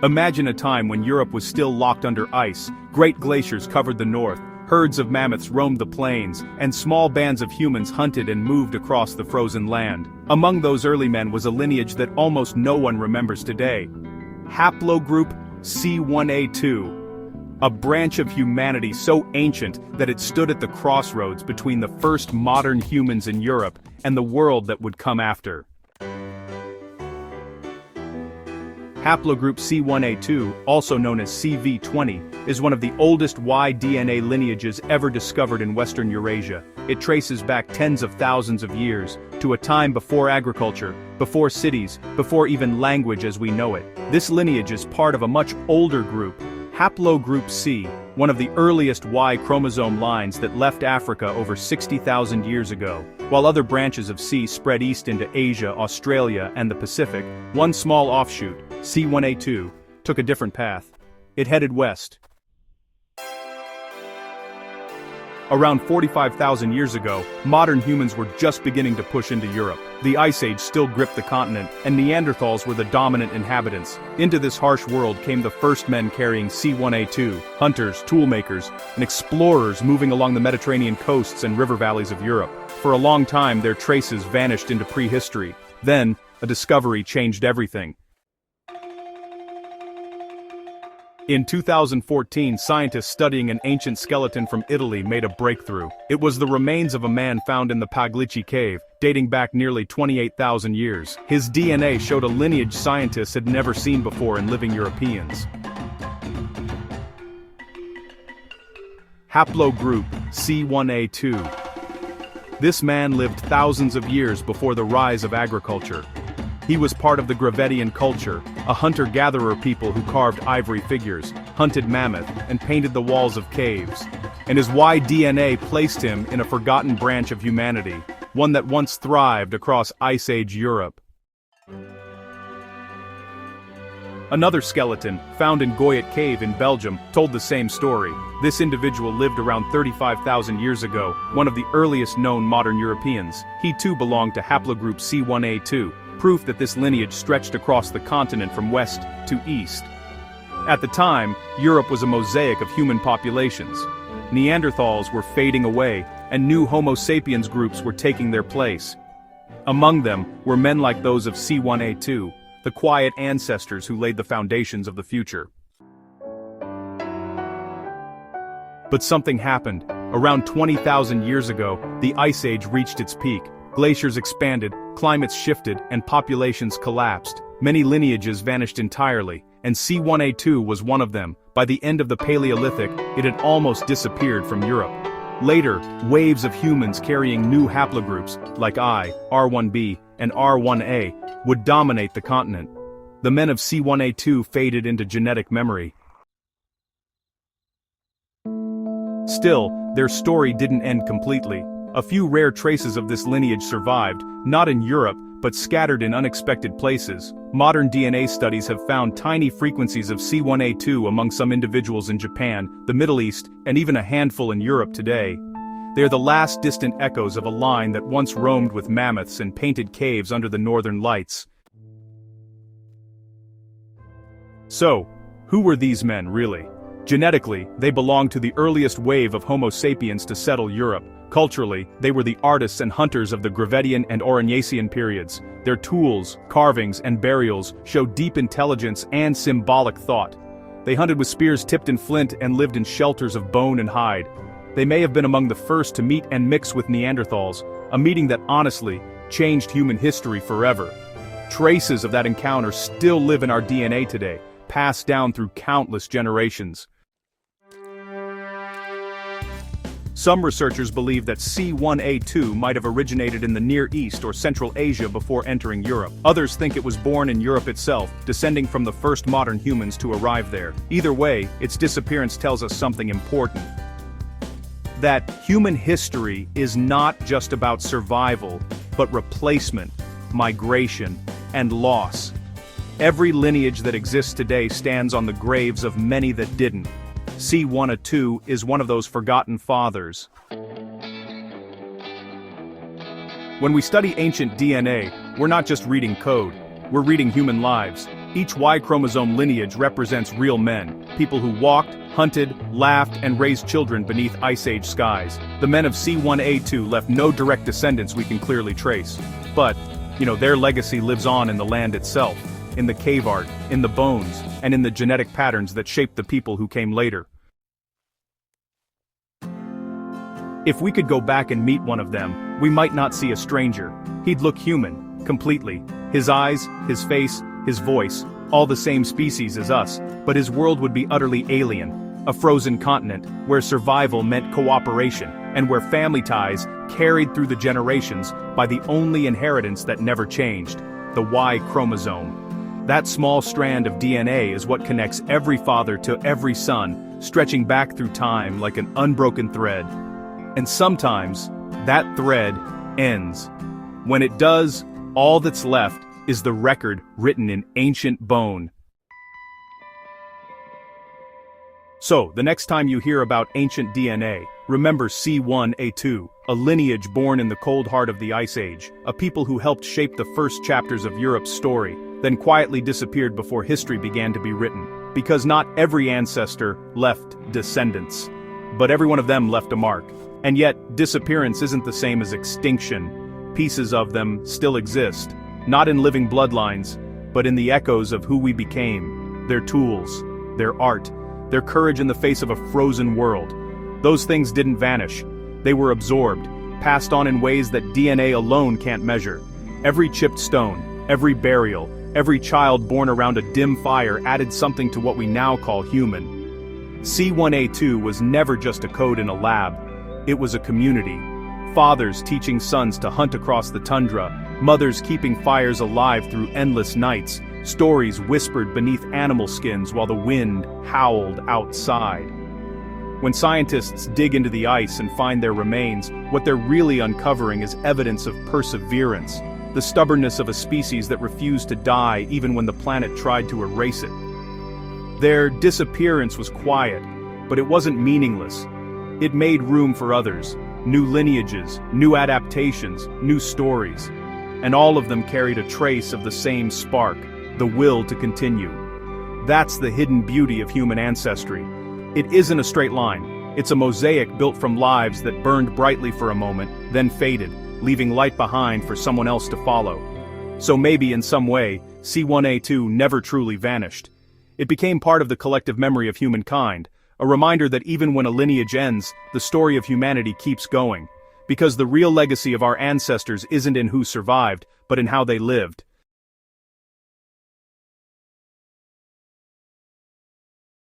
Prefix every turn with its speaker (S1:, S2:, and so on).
S1: Imagine a time when Europe was still locked under ice, great glaciers covered the north, herds of mammoths roamed the plains, and small bands of humans hunted and moved across the frozen land. Among those early men was a lineage that almost no one remembers today. Haplogroup C1a2. A branch of humanity so ancient that it stood at the crossroads between the first modern humans in Europe and the world that would come after. Haplogroup C1a2, also known as CV20, is one of the oldest Y-DNA lineages ever discovered in Western Eurasia. It traces back tens of thousands of years, to a time before agriculture, before cities, before even language as we know it. This lineage is part of a much older group, Haplogroup C, one of the earliest Y chromosome lines that left Africa over 60,000 years ago. While other branches of C spread east into Asia, Australia, and the Pacific, one small offshoot, C1a2, took a different path. It headed west. Around 45,000 years ago, modern humans were just beginning to push into Europe. The Ice Age still gripped the continent, and Neanderthals were the dominant inhabitants. Into this harsh world came the first men carrying C1a2, hunters, toolmakers, and explorers moving along the Mediterranean coasts and river valleys of Europe. For a long time, their traces vanished into prehistory. Then, a discovery changed everything. In 2014, scientists studying an ancient skeleton from Italy made a breakthrough. It was the remains of a man found in the Paglicci cave, dating back nearly 28,000 years. His DNA showed a lineage scientists had never seen before in living Europeans. Haplogroup C1a2. This man lived thousands of years before the rise of agriculture. He was part of the Gravettian culture, a hunter-gatherer people who carved ivory figures, hunted mammoth, and painted the walls of caves. And his Y-DNA placed him in a forgotten branch of humanity, one that once thrived across Ice Age Europe. Another skeleton, found in Goyet cave in Belgium, told the same story. This individual lived around 35,000 years ago, one of the earliest known modern Europeans. He too belonged to Haplogroup C1a2. Proof that this lineage stretched across the continent from west to east. At the time, Europe was a mosaic of human populations. Neanderthals were fading away, and new Homo sapiens groups were taking their place. Among them were men like those of C1a2, the quiet ancestors who laid the foundations of the future. But something happened. Around 20,000 years ago, the Ice Age reached its peak. Glaciers expanded, climates shifted, and populations collapsed. Many lineages vanished entirely, and C1a2 was one of them. By the end of the Paleolithic, it had almost disappeared from Europe. Later, waves of humans carrying new haplogroups, like I, R1b, and R1a, would dominate the continent. The men of C1a2 faded into genetic memory. Still, their story didn't end completely. A few rare traces of this lineage survived, not in Europe, but scattered in unexpected places. Modern DNA studies have found tiny frequencies of C1a2 among some individuals in Japan, the Middle East, and even a handful in Europe today. They are the last distant echoes of a line that once roamed with mammoths and painted caves under the northern lights. So, who were these men really? Genetically, they belonged to the earliest wave of Homo sapiens to settle Europe. Culturally, they were the artists and hunters of the Gravettian and Aurignacian periods. Their tools, carvings, and burials show deep intelligence and symbolic thought. They hunted with spears tipped in flint and lived in shelters of bone and hide. They may have been among the first to meet and mix with Neanderthals, a meeting that honestly changed human history forever. Traces of that encounter still live in our DNA today, passed down through countless generations. Some researchers believe that C1a2 might have originated in the Near East or Central Asia before entering Europe. Others think it was born in Europe itself, descending from the first modern humans to arrive there. Either way, its disappearance tells us something important. That human history is not just about survival, but replacement, migration, and loss. Every lineage that exists today stands on the graves of many that didn't. C1a2 is one of those forgotten fathers. When we study ancient DNA, we're not just reading code, we're reading human lives. Each Y chromosome lineage represents real men, people who walked, hunted, laughed, and raised children beneath Ice Age skies. The men of C1a2 left no direct descendants we can clearly trace. But, their legacy lives on in the land itself, in the cave art, in the bones, and in the genetic patterns that shaped the people who came later. If we could go back and meet one of them, we might not see a stranger. He'd look human, completely. His eyes, his face, his voice, all the same species as us, but his world would be utterly alien. A frozen continent, where survival meant cooperation, and where family ties carried through the generations by the only inheritance that never changed, the Y chromosome. That small strand of DNA is what connects every father to every son, stretching back through time like an unbroken thread. And sometimes, that thread ends. When it does, all that's left is the record written in ancient bone. So, the next time you hear about ancient DNA, remember C1a2, a lineage born in the cold heart of the Ice Age, a people who helped shape the first chapters of Europe's story, then quietly disappeared before history began to be written. Because not every ancestor left descendants, but every one of them left a mark. And yet, disappearance isn't the same as extinction. Pieces of them still exist, not in living bloodlines, but in the echoes of who we became, their tools, their art, their courage in the face of a frozen world. Those things didn't vanish. They were absorbed, passed on in ways that DNA alone can't measure. Every chipped stone, every burial, every child born around a dim fire added something to what we now call human. C1a2 was never just a code in a lab. It was a community. Fathers teaching sons to hunt across the tundra, mothers keeping fires alive through endless nights, stories whispered beneath animal skins while the wind howled outside. When scientists dig into the ice and find their remains, what they're really uncovering is evidence of perseverance, the stubbornness of a species that refused to die even when the planet tried to erase it. Their disappearance was quiet, but it wasn't meaningless. It made room for others, new lineages, new adaptations, new stories. And all of them carried a trace of the same spark, the will to continue. That's the hidden beauty of human ancestry. It isn't a straight line. It's a mosaic built from lives that burned brightly for a moment, then faded, leaving light behind for someone else to follow. So maybe in some way, C1a2 never truly vanished. It became part of the collective memory of humankind, a reminder that even when a lineage ends, the story of humanity keeps going. Because the real legacy of our ancestors isn't in who survived, but in how they lived.